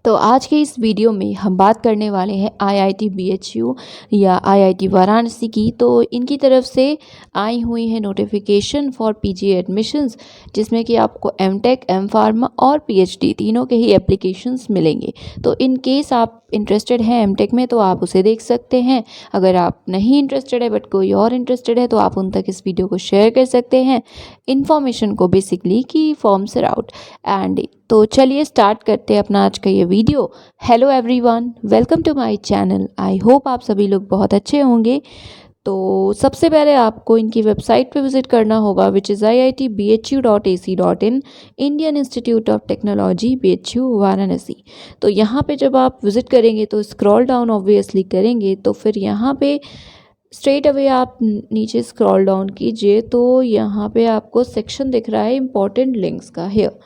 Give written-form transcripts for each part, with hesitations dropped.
तो आज के इस वीडियो में हम बात करने वाले हैं आईआईटी बीएचयू या आईआईटी वाराणसी की। तो इनकी तरफ से आई हुई है नोटिफिकेशन फॉर पीजी एडमिशन्स, जिसमें कि आपको एमटेक, एम फार्मा और पीएचडी तीनों के ही एप्लीकेशंस मिलेंगे। तो इन केस आप इंटरेस्टेड हैं एमटेक में तो आप उसे देख सकते हैं। अगर आप नहीं इंटरेस्टेड है बट कोई और इंटरेस्टेड है तो आप उन तक इस वीडियो को शेयर कर सकते हैं इन्फॉर्मेशन को, बेसिकली कि फॉर्म्स आर आउट। एंड तो चलिए स्टार्ट करते हैं अपना आज का ये video. Hello everyone, welcome to my channel. I hope आप सभी लोग बहुत अच्छे होंगे। तो सबसे पहले आपको इनकी वेबसाइट पे विजिट करना होगा, which is iitbhu.ac.in, Indian institute of technology BHU Varanasi. तो यहाँ पे जब आप विजिट करेंगे तो स्क्रॉल डाउन ऑब्वियसली करेंगे तो फिर यहाँ पे स्ट्रेट अवे आप नीचे स्क्रॉल डाउन कीजिए तो यहाँ पे आपको सेक्शन दिख रहा है इंपॉर्टेंट लिंक्स का, हेयर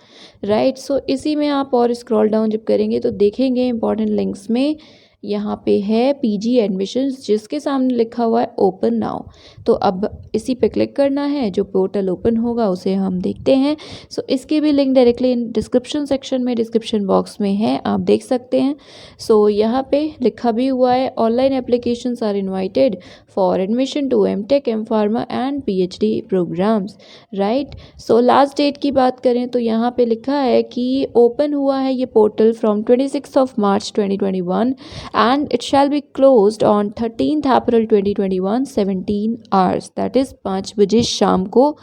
राइट। सो इसी में आप और स्क्रॉल डाउन जब करेंगे तो देखेंगे इंपॉर्टेंट लिंक्स में यहाँ पे है पीजी एडमिशन्स, जिसके सामने लिखा हुआ है ओपन नाउ। तो अब इसी पे क्लिक करना है, जो पोर्टल ओपन होगा उसे हम देखते हैं। सो इसके भी लिंक डायरेक्टली डिस्क्रिप्शन सेक्शन में, डिस्क्रिप्शन बॉक्स में है, आप देख सकते हैं। सो यहाँ पे लिखा भी हुआ है online applications are invited for admission to MTech, M pharma and PhD programmes, right. So last date की बात करें तो यहाँ पे लिखा है कि ओपन हुआ है ये portal from 26 March 2021 and it shall be closed on 13th April 2021 17 hours, that is 5 बजे शाम को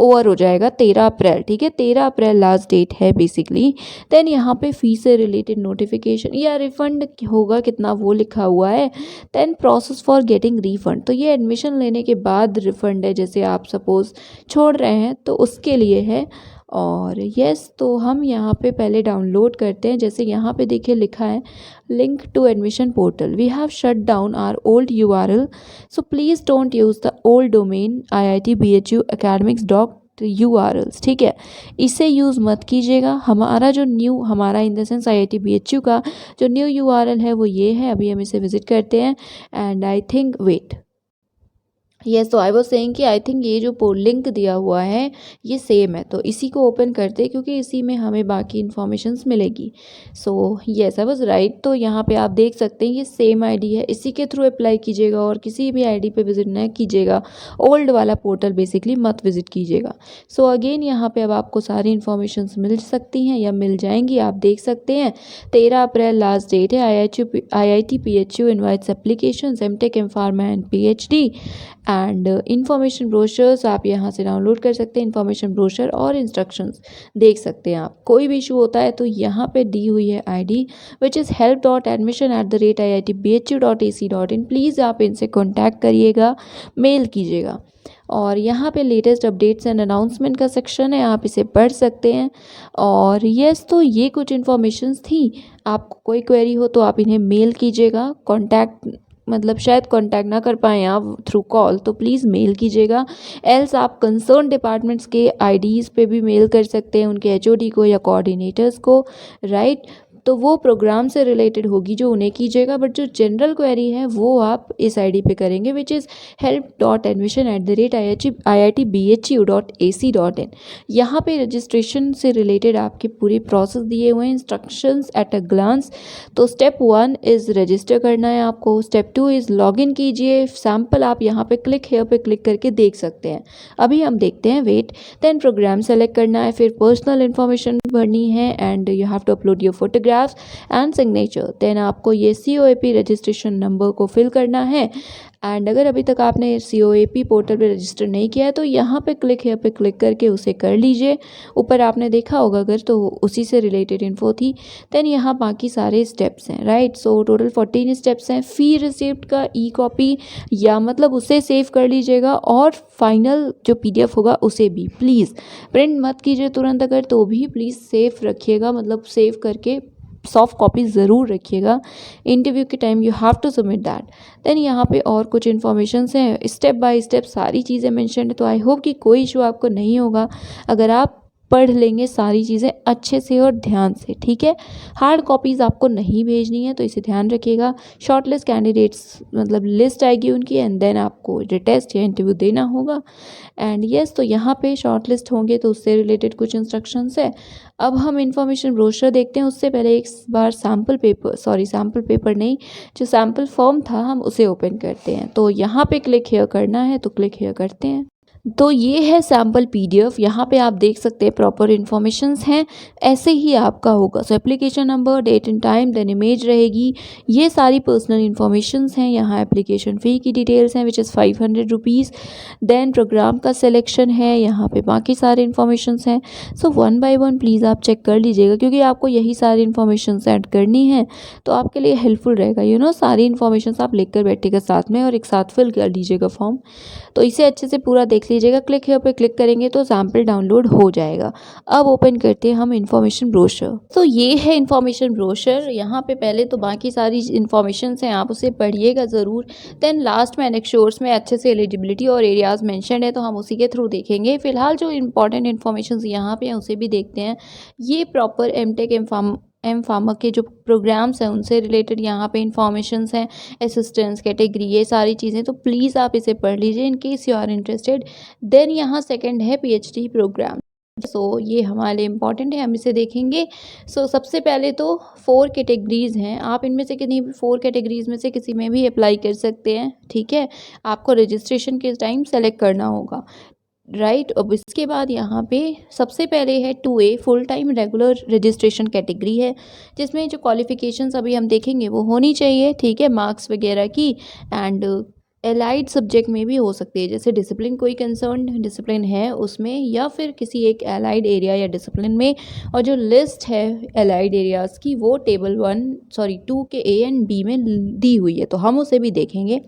ओवर हो जाएगा। 13 अप्रैल, ठीक है, 13 अप्रैल लास्ट डेट है बेसिकली। देन यहाँ पे फीस से रिलेटेड नोटिफिकेशन या रिफंड होगा कितना वो लिखा हुआ है। Then process for getting refund, तो ये एडमिशन लेने के बाद रिफंड है, जैसे आप सपोज छोड़ रहे हैं तो उसके लिए है। और यस, तो हम यहाँ पे पहले डाउनलोड करते हैं। जैसे यहाँ पे देखिए लिखा है link to admission portal, we have shut down our old URL, so please don't use the old domain IITBHU academics.urls, ठीक है, इसे यूज़ मत कीजिएगा। हमारा जो न्यू, हमारा इन द सेंस IITBHU का जो न्यू URL है वो ये है। अभी हम इसे विजिट करते हैं and I think wait, yes, तो आई वॉज सेइंग कि आई थिंक ये जो लिंक दिया हुआ है ये सेम है, तो इसी को ओपन करते हैं क्योंकि इसी में हमें बाकी इन्फॉर्मेशंस मिलेगी। So yes, I was right. तो यहाँ पे आप देख सकते हैं ये सेम आईडी है, इसी के थ्रू अप्लाई कीजिएगा और किसी भी आईडी पे विजिट न कीजिएगा। ओल्ड वाला पोर्टल बेसिकली मत विजिट कीजिएगा। सो अगेन यहाँ पे अब आपको सारी इन्फॉर्मेशंस मिल सकती हैं या मिल जाएंगी, आप देख सकते हैं। 13 अप्रैल लास्ट डेट है। IITBHU invites application MTech, M pharma and PhD and information brochures आप यहाँ से डाउनलोड कर सकते हैं। इन्फॉर्मेशन ब्रोशर और इंस्ट्रक्शंस देख सकते हैं आप। कोई भी इशू होता है तो यहाँ पे दी हुई है ID which is help.admission@iitbhu.ac.in, please आप इनसे कॉन्टैक्ट करिएगा, मेल कीजिएगा। और यहाँ पे लेटेस्ट अपडेट्स एंड अनाउंसमेंट का सेक्शन है, आप इसे पढ़ सकते हैं। और यस, तो ये कुछ इन्फॉर्मेशंस थी। आपको कोई क्वेरी हो तो आप इन्हें मेल कीजिएगा। कॉन्टैक्ट मतलब शायद कांटेक्ट ना कर पाएँ आप थ्रू कॉल, तो प्लीज़ मेल कीजिएगा। एल्स आप कंसर्न डिपार्टमेंट्स के आईडीज़ पे भी मेल कर सकते हैं, उनके HOD को या कोऑर्डिनेटर्स को, राइट। तो वो प्रोग्राम से रिलेटेड होगी जो उन्हें कीजिएगा, बट जो जनरल क्वेरी है वो आप इस आईडी पे करेंगे विच इज़ help.admission@iitbhu.ac.in। यहाँ पे रजिस्ट्रेशन से रिलेटेड आपके पूरे प्रोसेस दिए हुए हैं, इंस्ट्रक्शंस एट अ ग्लांस। तो स्टेप 1 इज़ रजिस्टर करना है आपको, स्टेप 2 इज़ लॉगिन कीजिए। सैम्पल आप यहाँ पे क्लिक हेयर पे क्लिक करके देख सकते हैं। अभी हम देखते हैं, वेट। देन प्रोग्राम सेलेक्ट करना है, फिर पर्सनल इन्फॉर्मेशन भरनी है and you have to upload your photograph and signature. Then आपको ये COAP रजिस्ट्रेशन नंबर को फिल करना है। एंड अगर अभी तक आपने COAP पोर्टल पे रजिस्टर नहीं किया है तो यहाँ पे क्लिक है पे क्लिक करके उसे कर लीजिए। ऊपर आपने देखा होगा अगर, तो उसी से रिलेटेड इन्फो थी। देन यहाँ बाकी सारे स्टेप्स हैं, राइट। सो टोटल 14 स्टेप्स हैं। फ़ी रिसिप्ट का E-कॉपी या मतलब उसे सेव कर लीजिएगा और फाइनल जो PDF होगा उसे भी प्लीज़ प्रिंट मत कीजिए तुरंत, अगर तो भी प्लीज़ सेव रखिएगा, मतलब सेव करके सॉफ्ट कॉपी ज़रूर रखिएगा। इंटरव्यू के time you have to submit that. Then यहाँ पे और कुछ इन्फॉर्मेशंस हैं, स्टेप बाय स्टेप सारी चीज़ें मेंशन है। तो आई होप कि कोई इशू आपको नहीं होगा। अगर आप पढ़ लेंगे सारी चीज़ें अच्छे से और ध्यान से, ठीक है। हार्ड कॉपीज़ आपको नहीं भेजनी है, तो इसे ध्यान रखिएगा। शॉर्ट लिस्ट कैंडिडेट्स मतलब लिस्ट आएगी उनकी, एंड देन आपको टेस्ट या इंटरव्यू देना होगा। एंड यस, तो यहाँ पे शॉर्ट लिस्ट होंगे तो उससे रिलेटेड कुछ इंस्ट्रक्शंस है। अब हम इंफॉर्मेशन ब्रोशर देखते हैं, उससे पहले एक बार सैम्पल पेपर नहीं, जो सैम्पल फॉर्म था हम उसे ओपन करते हैं। तो यहाँ पे क्लिक हियर करना है, तो क्लिक हियर करते हैं। तो ये है सैम्पल पीडीएफ। यहाँ पे आप देख सकते हैं प्रॉपर इन्फॉर्मेशंस हैं, ऐसे ही आपका होगा। So application number, date and time, then image रहेगी, ये सारी पर्सनल इन्फॉर्मेशंस हैं। यहाँ एप्लीकेशन फ़ी की डिटेल्स हैं which is 500 rupees. Then programme का सिलेक्शन है, यहाँ पे बाकी सारे इन्फॉर्मेशंस हैं। So one by one please आप चेक कर लीजिएगा, क्योंकि आपको यही सारी इन्फॉर्मेशन ऐड करनी है, तो आपके लिए हेल्पफुल रहेगा। सारी इन्फॉर्मेशन आप लेकर बैठेगा साथ में और एक साथ फिल कर लीजिएगा फॉर्म। तो इसे अच्छे से पूरा देख लीजिएगा। क्लिक हियर पे क्लिक करेंगे तो सैम्पल डाउनलोड हो जाएगा। अब ओपन करते हैं हम इन्फॉर्मेशन ब्रोशर। तो ये है इन्फॉर्मेशन ब्रोशर। यहाँ पे पहले तो बाकी सारी इन्फॉर्मेशन हैं, आप उसे पढ़िएगा ज़रूर। देन लास्ट में एनेक्सोर्स में अच्छे से एलिजिबिलिटी और एरियाज़ मेंशन है, तो हम उसी के थ्रू देखेंगे। फिलहाल जो इंपॉर्टेंट इन्फॉर्मेशन यहाँ पे हैं उसे भी देखते हैं। ये प्रॉपर एमटेक एम फार्मा के जो प्रोग्राम्स हैं उनसे रिलेटेड यहाँ पे इंफॉर्मेशंस हैं, असिस्टेंस कैटेगरी, ये सारी चीज़ें। तो प्लीज़ आप इसे पढ़ लीजिए in case you are interested. Then यहाँ सेकंड है पीएचडी प्रोग्राम। सो ये हमारे लिए इम्पॉर्टेंट है, हम इसे देखेंगे। सो सबसे पहले तो 4 कैटेगरीज़ हैं, आप इनमें से किन्हीं 4 कैटेगरीज़ में से किसी में भी अप्लाई कर सकते हैं, ठीक है। आपको रजिस्ट्रेशन के टाइम सेलेक्ट करना होगा, राइट। अब इसके बाद यहाँ पे सबसे पहले है 2A full time regular registration category है, जिसमें जो क्वालिफिकेशंस अभी हम देखेंगे वो होनी चाहिए, ठीक है, मार्क्स वगैरह की। एंड एलाइड सब्जेक्ट में भी हो सकती है, जैसे डिसिप्लिन, कोई कंसर्न डिसिप्लिन है उसमें, या फिर किसी एक एलाइड एरिया या डिसिप्लिन में। और जो लिस्ट है एलाइड एरियाज़ की वो टेबल 2 के A एंड B में दी हुई है, तो हम उसे भी देखेंगे,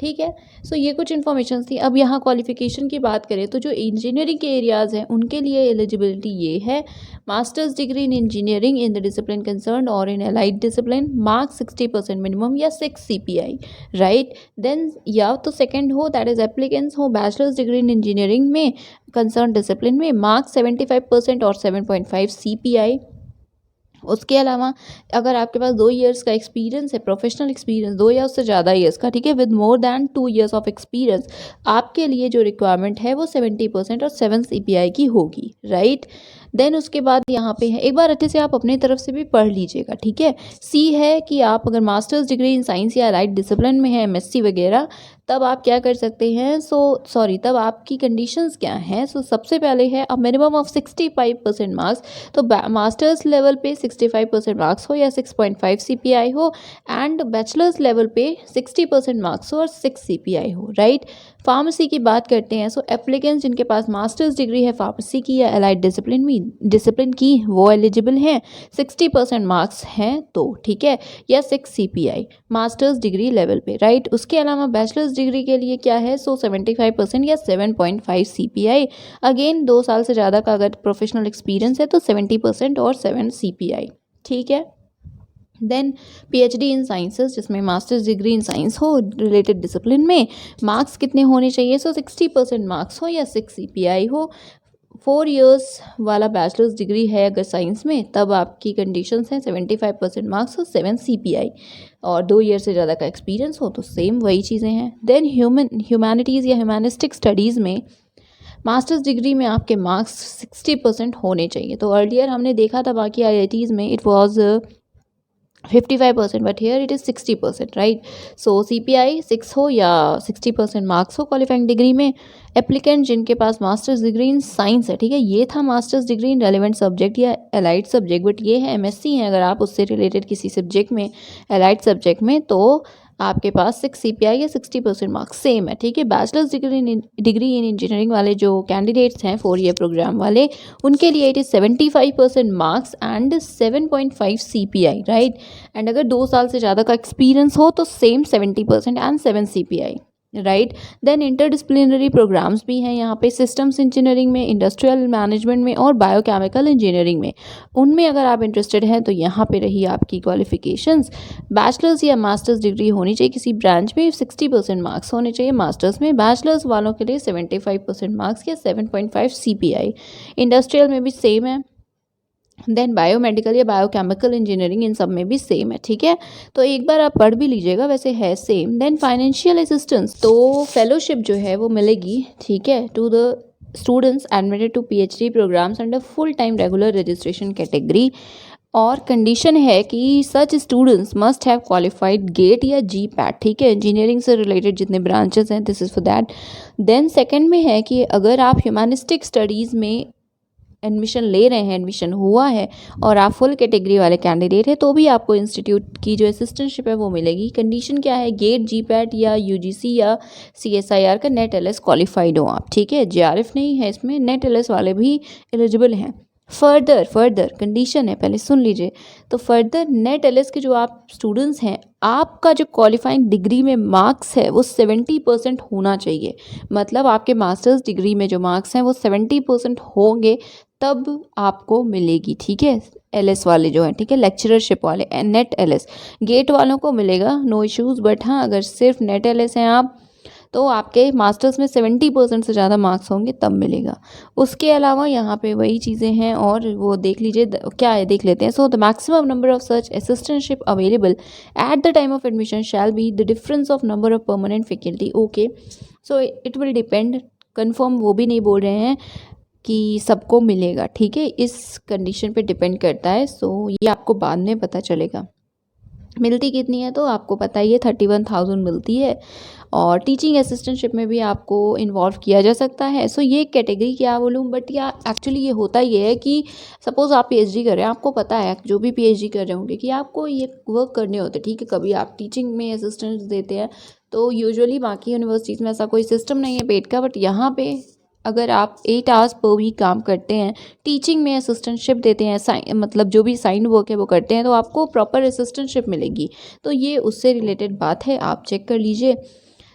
ठीक है। सो ये कुछ इन्फॉर्मेशन थी। अब यहाँ क्वालिफिकेशन की बात करें तो जो इंजीनियरिंग के एरियाज़ हैं उनके लिए एलिजिबिलिटी ये है, masters degree in engineering in the discipline concern और इन एलाइड डिसिप्लिन, मार्क्स 60% मिनिमम या 6 CPI, राइट। देन या तो सेकंड हो, दैट इज एप्लीकेंट्स हो बैचलर्स डिग्री इन इंजीनियरिंग में कंसर्न डिसिप्लिन में, मार्क्स 75% और 7.5 CPI। उसके अलावा अगर आपके पास 2 इयर्स का एक्सपीरियंस है, प्रोफेशनल एक्सपीरियंस 2 या उससे ज़्यादा इयर्स का, ठीक है, with more than 2 years of experience, आपके लिए जो रिक्वायरमेंट है वो 70% और 7 CPI की होगी, राइट। देन उसके बाद यहाँ पे है, एक बार अच्छे से आप अपनी तरफ से भी पढ़ लीजिएगा, ठीक है। C है कि आप अगर मास्टर्स डिग्री इन साइंस या राइट डिसिप्लिन में है, MSc वगैरह, तब आप क्या कर सकते हैं। तब आपकी कंडीशंस क्या हैं। सबसे पहले है अ मिनिमम ऑफ 65% मार्क्स, तो मास्टर्स लेवल पे 65% मार्क्स हो या 6.5 CPI हो, एंड बैचलर्स लेवल पे 60% मार्क्स हो और 6 CPI हो, राइट। फार्मेसी की बात करते हैं। एप्लीकेंट्स जिनके पास मास्टर्स डिग्री है फार्मेसी की या एलाइड डिसिप्लिन की वो एलिजिबल हैं, 60% मार्क्स हैं तो, ठीक है, या 6 CPI मास्टर्स डिग्री लेवल पे, राइट। उसके अलावा बैचलर्स डिग्री के लिए क्या है, 75% या 7.5 CPI। अगेन 2 साल से ज़्यादा का अगर प्रोफेशनल एक्सपीरियंस है तो 70% और 7 CPI, ठीक है। देन PhD इन साइंसेस, जिसमें मास्टर्स डिग्री इन साइंस हो रिलेटेड डिसिप्लिन में, मार्क्स कितने होने चाहिए, 60% मार्क्स हो या 6 CPI हो। 4 इयर्स वाला बैचलर्स डिग्री है अगर साइंस में, तब आपकी कंडीशंस हैं 75% मार्क्स और 7 CPI, और 2 ईयर से ज़्यादा का एक्सपीरियंस हो तो सेम वही चीज़ें हैं। देन ह्यूमैनिटीज़ या ह्यूमैनिस्टिक स्टडीज़ में मास्टर्स डिग्री में आपके मार्क्स 60% होने चाहिए। तो अर्लियर हमने देखा था बाकी IITs में it was 55%, but here it is 60%, right. CPI 6 हो या 60% मार्क्स हो क्वालिफाइंग डिग्री में। एप्लीकेंट जिनके पास मास्टर्स डिग्री इन साइंस है, ठीक है, ये था masters degree in relevant subject या एलाइड सब्जेक्ट, बट ये है MSc है अगर आप उससे रिलेटेड किसी सब्जेक्ट में, एलाइड सब्जेक्ट में, तो आपके पास 6 CPI या 60% मार्क्स सेम है, ठीक है। बैचलर्स डिग्री इन इंजीनियरिंग वाले जो कैंडिडेट्स हैं 4 ईयर प्रोग्राम वाले, उनके लिए it is 75% marks and 7.5 CPI, right. And अगर 2 साल से ज़्यादा का एक्सपीरियंस हो तो same 70% and 7 CPI। Right. Then interdisciplinary programmes भी हैं यहाँ पे, सिस्टम्स इंजीनियरिंग में, इंडस्ट्रियल मैनेजमेंट में और बायोकेमिकल इंजीनियरिंग में। उनमें अगर आप इंटरेस्टेड हैं तो यहाँ पे रही आपकी क्वालिफिकेशंस। बैचलर्स या मास्टर्स डिग्री होनी चाहिए किसी ब्रांच में, 60% मार्क्स होने चाहिए मास्टर्स में। बैचलर्स वालों के लिए 75% मार्क्स या 7.5 CPI। इंडस्ट्रियल में भी सेम है। देन बायोमेडिकल या बायोकेमिकल इंजीनियरिंग, इन सब में भी सेम है, ठीक है। तो एक बार आप पढ़ भी लीजिएगा, वैसे है सेम। देन फाइनेंशियल असिस्टेंस, तो फेलोशिप जो है वो मिलेगी, ठीक है, to the students admitted to PhD programmes under full time regular registration category. और कंडीशन है कि such students must have qualified GATE या GPAT, ठीक है। इंजीनियरिंग से रिलेटेड जितने ब्रांचेस हैं, this is for that. Then second में है कि अगर आप ह्यूमैनिस्टिक स्टडीज़ में एडमिशन ले रहे हैं, एडमिशन हुआ है और आप फुल कैटेगरी वाले कैंडिडेट हैं, तो भी आपको इंस्टीट्यूट की जो असिस्टेंटशिप है वो मिलेगी। कंडीशन क्या है, गेट, GPAT या UGC या CSIR का नेट LS क्वालिफाइड हो आप, ठीक है। JRF नहीं है इसमें, नेट LS वाले भी एलिजिबल हैं। फर्दर कंडीशन है, पहले सुन लीजिए। तो फर्दर नेट LS के जो आप स्टूडेंट्स हैं, आपका जो क्वालिफाइंग डिग्री में मार्क्स है वो 70% होना चाहिए। मतलब आपके मास्टर्स डिग्री में जो मार्क्स हैं वो 70% होंगे, तब आपको मिलेगी, ठीक है। LS वाले जो हैं, ठीक है, लेक्चररशिप वाले, नेट LS। गेट वालों को मिलेगा, नो इश्यूज़, बट हाँ अगर सिर्फ नेट LS हैं आप, तो आपके मास्टर्स में 70% से ज़्यादा मार्क्स होंगे तब मिलेगा। उसके अलावा यहाँ पे वही चीज़ें हैं, और वो देख लीजिए क्या है, देख लेते हैं। So the maximum number of such assistantship available at the time of admission shall be the difference of number of permanent faculty. Okay, so it will depend, confirm वो भी नहीं बोल रहे हैं कि सबको मिलेगा, ठीक है, इस कंडीशन पे डिपेंड करता है। सो ये आपको बाद में पता चलेगा। मिलती कितनी है तो आपको पता ही है, 31,000 मिलती है। और टीचिंग असिस्टेंटशिप में भी आपको इन्वॉल्व किया जा सकता है। सो ये कैटेगरी क्या बोलूँ, बट या एक्चुअली ये होता ये है कि सपोज़ आप PhD कर रहे हैं, आपको पता है जो भी PhD कर रहे होंगे कि आपको ये वर्क करने होते हैं, ठीक है। कभी आप टीचिंग में असिस्टेंस देते हैं, तो यूजुअली बाकी यूनिवर्सिटीज़ में ऐसा कोई सिस्टम नहीं है पेड का, बट यहाँ पे अगर आप 8 आवर्स पर वीक काम करते हैं, टीचिंग में असिस्टेंटशिप देते हैं, मतलब जो भी साइन वर्क है वो करते हैं, तो आपको प्रॉपर असिस्टेंटशिप मिलेगी। तो ये उससे रिलेटेड बात है, आप चेक कर लीजिए।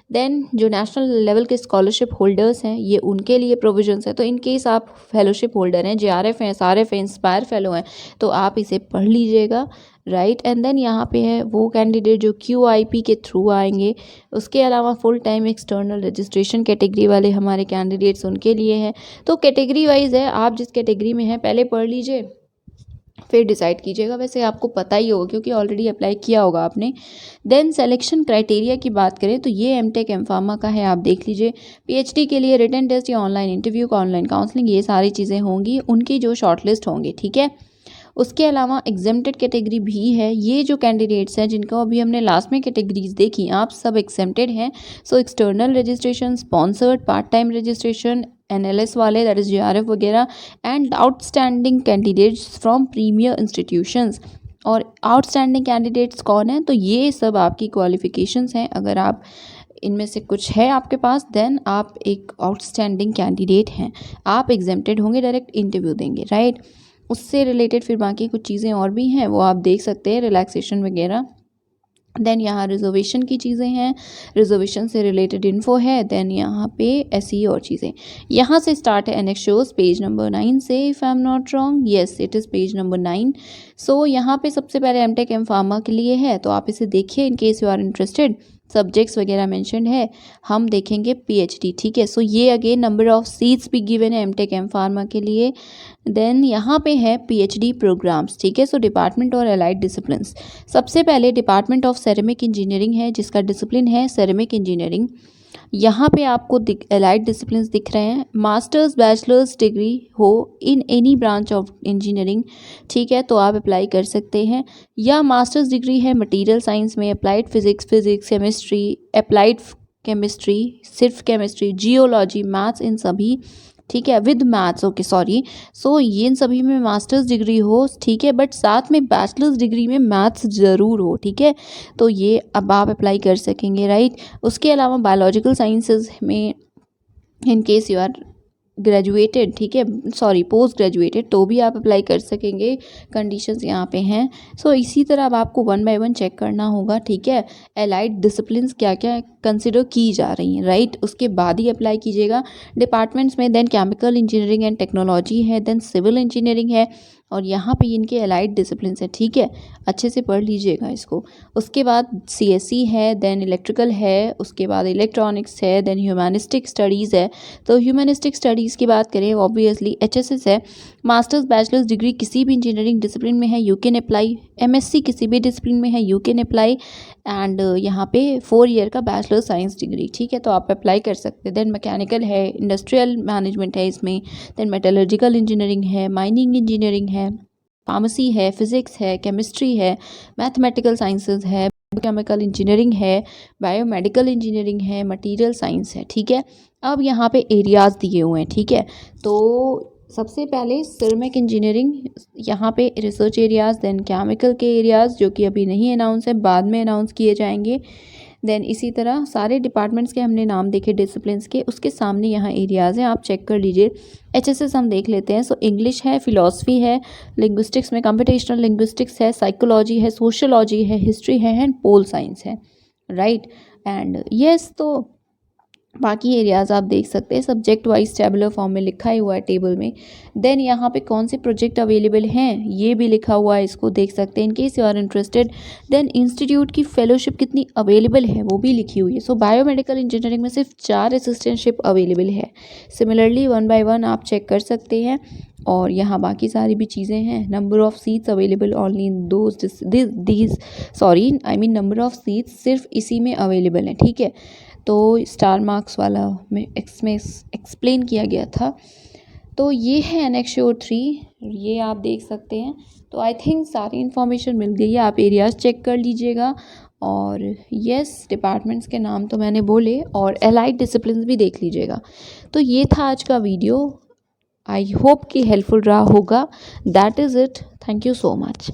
देन जो नेशनल लेवल के स्कॉलरशिप होल्डर्स हैं, ये उनके लिए प्रोविजंस है। तो इन केस आप फेलोशिप होल्डर हैं, JRF हैं, SRF हैं, इंस्पायर फेलो हैं, तो आप इसे पढ़ लीजिएगा, राइट। एंड देन यहाँ पे है वो कैंडिडेट जो QIP के थ्रू आएंगे। उसके अलावा full time external registration category वाले हमारे कैंडिडेट्स, उनके लिए हैं। तो कैटेगरी वाइज है, आप जिस कैटेगरी में हैं पहले पढ़ लीजिए, फिर डिसाइड कीजिएगा। वैसे आपको पता ही होगा क्योंकि ऑलरेडी अप्लाई किया होगा आपने। देन सिलेक्शन क्राइटेरिया की बात करें तो ये MTech M-Pharma का है, आप देख लीजिए। PhD के लिए रिटन टेस्ट या ऑनलाइन इंटरव्यू, ऑनलाइन काउंसलिंग, ये सारी चीज़ें होंगी, उनकी जो शॉर्टलिस्ट होंगे, ठीक है। उसके अलावा एग्जेम्प्टेड कैटेगरी भी है। ये जो कैंडिडेट्स हैं जिनको अभी हमने लास्ट में कैटेगरीज देखी, आप सब एग्जेम्प्टेड हैं। So external registration, sponsored, part time registration, NLS वाले, दैट इज JRF वगैरह, and outstanding candidates from premier institutions. और आउटस्टैंडिंग कैंडिडेट्स कौन हैं, तो ये सब आपकी क्वालिफिकेशंस हैं। अगर आप इनमें से कुछ है आपके पास, देन आप एक आउटस्टैंडिंग कैंडिडेट हैं, आप एग्जेम्प्टेड होंगे, डायरेक्ट इंटरव्यू देंगे, राइट। उससे रिलेटेड फिर बाकी कुछ चीज़ें और भी हैं, वो आप देख सकते हैं, रिलैक्सेशन वगैरह। देन यहाँ रिजर्वेशन की चीज़ें हैं, रिजर्वेशन से रिलेटेड इन्फो है। देन यहाँ पे ऐसी और चीज़ें, यहाँ से स्टार्ट है एनेक्शोस, पेज नंबर 9 से, if I am not wrong, yes it is page number 9। सो यहाँ पे सबसे पहले MTech M-Pharma के लिए है, तो आप इसे देखिए in case you are interested. Subjects वगैरह मेंशन्ड है। हम देखेंगे PhD, ठीक है। सो ये अगेन नंबर ऑफ सीट्स भी गिवन है MTech M-Pharma के लिए। देन यहाँ पे है PhD प्रोग्राम्स, ठीक है। सो डिपार्टमेंट और एलाइड डिसिप्लिन्स, सबसे पहले डिपार्टमेंट ऑफ सेरेमिक इंजीनियरिंग है, जिसका डिसिप्लिन है सेरेमिक इंजीनियरिंग। यहाँ पे आपको एलाइड डिसिप्लिन्स दिख रहे हैं। मास्टर्स बैचलर्स डिग्री हो in any branch of engineering, ठीक है, तो आप अप्लाई कर सकते हैं। या मास्टर्स डिग्री है मटेरियल साइंस में, applied physics, chemistry, applied chemistry, सिर्फ केमिस्ट्री, जियोलॉजी, मैथ्स, इन सभी, ठीक है, विद मैथ्स, ओके सॉरी। सो ये इन सभी में मास्टर्स डिग्री हो, ठीक है, बट साथ में बैचलर्स डिग्री में मैथ्स ज़रूर हो, ठीक है। तो ये अब आप अप्लाई कर सकेंगे, राइट। उसके अलावा बायोलॉजिकल साइंसेज में, in case you are graduated, ठीक है, सॉरी पोस्ट ग्रेजुएटेड, तो भी आप अप्लाई कर सकेंगे, कंडीशंस यहाँ पे हैं। सो इसी तरह अब आपको वन बाय वन चेक करना होगा, ठीक है, एलाइड डिसिप्लिन्स क्या क्या कंसिडर की जा रही हैं, राइट, उसके बाद ही अप्लाई कीजिएगा। डिपार्टमेंट्स में then chemical engineering and technology है, देन सिविल इंजीनियरिंग है, और यहाँ पे इनके एलाइड डिसिप्लिन्स है, ठीक है, अच्छे से पढ़ लीजिएगा इसको। उसके बाद सीएसई है, देन इलेक्ट्रिकल है, उसके बाद इलेक्ट्रॉनिक्स है, देन ह्यूमैनिस्टिक स्टडीज़ है। तो ह्यूमैनिस्टिक स्टडीज़ की बात करें ऑब्वियसली एचएसएस है। मास्टर्स बैचलर्स डिग्री किसी भी इंजीनियरिंग डिसिप्लिन में है यू कैन अप्लाई, एमएससी किसी भी डिसिप्लिन में है यू कैन अप्लाई, एंड यहाँ पे 4 ईयर का बैचलर साइंस डिग्री, ठीक है, तो आप अप्लाई कर सकते हैं। देन मैकेनिकल है, इंडस्ट्रियल मैनेजमेंट है इसमें, देन मेटलर्जिकल इंजीनियरिंग है, माइनिंग इंजीनियरिंग है, फार्मेसी है, फिज़िक्स है, केमिस्ट्री है, मैथमेटिकल साइंसेज है, केमिकल इंजीनियरिंग है, बायोमेडिकल इंजीनियरिंग है, मटेरियल साइंस है, ठीक है। अब यहाँ पे एरियाज़ दिए हुए हैं, ठीक है, तो सबसे पहले सिरेमिक इंजीनियरिंग, यहाँ पे रिसर्च एरियाज़, देन केमिकल के एरियाज़ जो कि अभी नहीं अनाउंस है, बाद में अनाउंस किए जाएंगे। देन इसी तरह सारे डिपार्टमेंट्स के हमने नाम देखे डिसिप्लिन्स के, उसके सामने यहाँ एरियाज़ हैं, आप चेक कर लीजिए। एचएसएस हम देख लेते हैं। सो इंग्लिश है, फिलॉसफी है, लिंग्विस्टिक्स में कंप्यूटेशनल लिंग्विस्टिक्स है, साइकोलॉजी है, सोशोलॉजी है, हिस्ट्री है एंड पोल साइंस है, राइट। एंड यस, तो बाकी एरियाज़ आप देख सकते हैं, सब्जेक्ट वाइज टेबुलर फॉर्म में लिखा ही हुआ है टेबल में। देन यहाँ पे कौन से प्रोजेक्ट अवेलेबल हैं ये भी लिखा हुआ है, इसको देख सकते हैं in case you are interested. Then institute की फेलोशिप कितनी अवेलेबल है वो भी लिखी हुई है। सो बायोमेडिकल इंजीनियरिंग में सिर्फ 4 असिस्टेंटशिप अवेलेबल है। सिमिलरली वन बाय वन आप चेक कर सकते हैं, और यहाँ बाकी सारी भी चीज़ें हैं। Number of seats available only in these sorry I mean number of seats सिर्फ इसी में अवेलेबल है, ठीक है। तो स्टार मार्क्स वाला में इसमें एक्सप्लेन किया गया था। तो ये है एनेक्स 3, ये आप देख सकते हैं। तो आई थिंक सारी इन्फॉर्मेशन मिल गई है, आप एरियाज़ चेक कर लीजिएगा। और यस, डिपार्टमेंट्स के नाम तो मैंने बोले, और एलाइड डिसिप्लिन भी देख लीजिएगा। तो ये था आज का वीडियो, आई होप कि हेल्पफुल रहा होगा। That is it, thank you so much.